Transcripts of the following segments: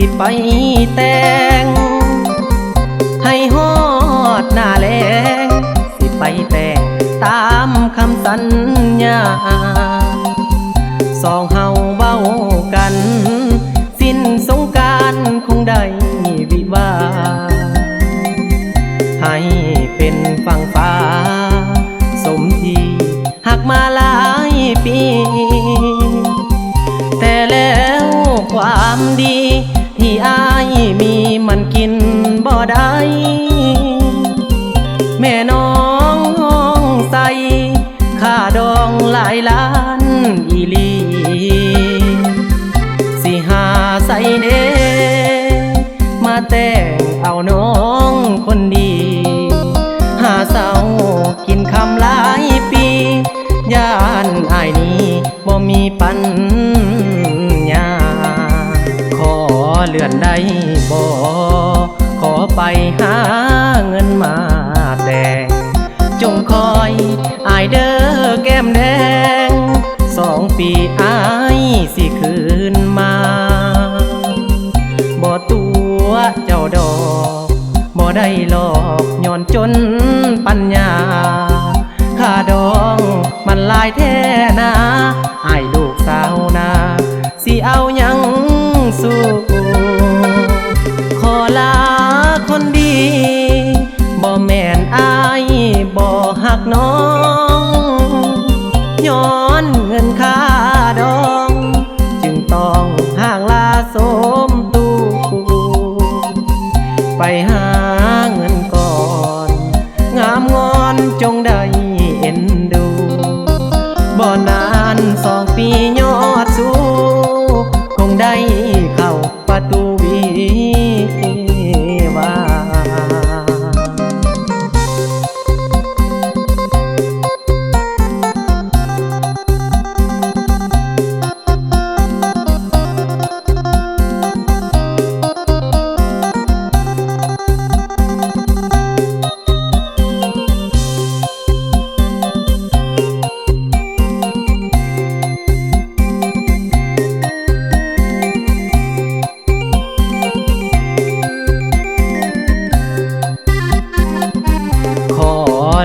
สิไปแต่งให้ฮอดหน้าแลงสิไปแต่งตามคำสัญญาสองเฮาเว้ากันสิ้นสงกรานต์คงได้วิวาให้เป็นฝั่งฟ้าสมทีหักมาหลายปีแต่แล้วความดีที่อายมีมันกินบ่ได้แม่น้องห้องใส่ค่าดองหลายล้านอีหลีสิหาใส่เด้มาแต่งเอาน้องคนดีหาเศร้ากินคำหลายปีย่านอายนี้บ่มีปัญญาขอเลื่อนได้บ่ขอไปหาเงินมาแต่งจงคอยอายเด้อแก้มแดง2 ปีอายสิคืนมาบ่ตัวเจ้าดอกบ่ได้หลอกย้อนจนปัญญาค่าดองมันหลายแท้นะอายลูกสาวนาสิเอาหยังสู้ขอลาคนดีบ่แม่นอายบ่หักน้องย้อนเงินค่าดองจึงต้องห่างลาสมตูไปหาเงินก่อนงามงอนจงได้เอ็นดูบ่นาน2 ปียอดสู้คงได้เข้าประตูวิวา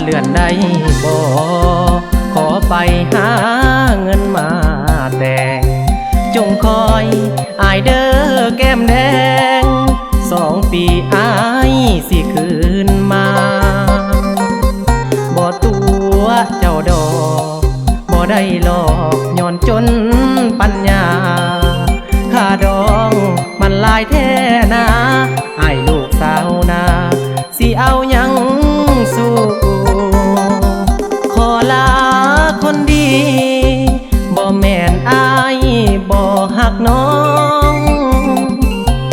เลื่อนได้บ่ขอไปหาเงินมาแต่งจงคอยอายเด้อแก้มแดง2 ปีอายสิคืนมาบ่ตัวเจ้าดอกบ่ได้หลอกย้อนจนปัญญาค่าดองมันหลายแท้นะอายลูกสาวนาสิเอาหยังสู้ขอลาคนดีบ่แม่นอายบ่หักน้อง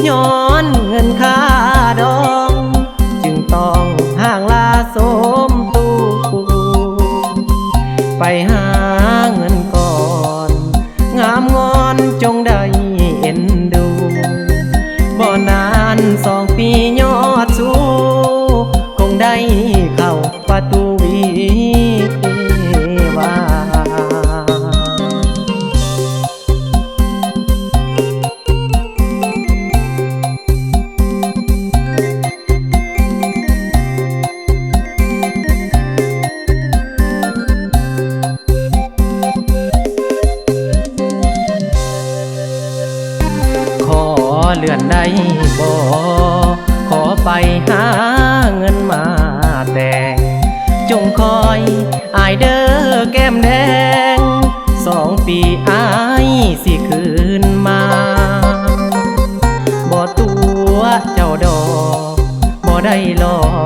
ย้อนเงินค่าดองจึงต้องห่างลาสมตูไปหาเงินก่อนงามงอนจงได้เอ็นดูบ่นาน2 ปียอดสู้คงได้เข้าประตูวิวาขอเลื่อนได้บ่ขอไปหาเงินมาแต่งจงคอยอายเด้อแก้มแดง2 ปีอายสิคืนมาบ่ตัวเจ้าดอกบ่ได้หลอก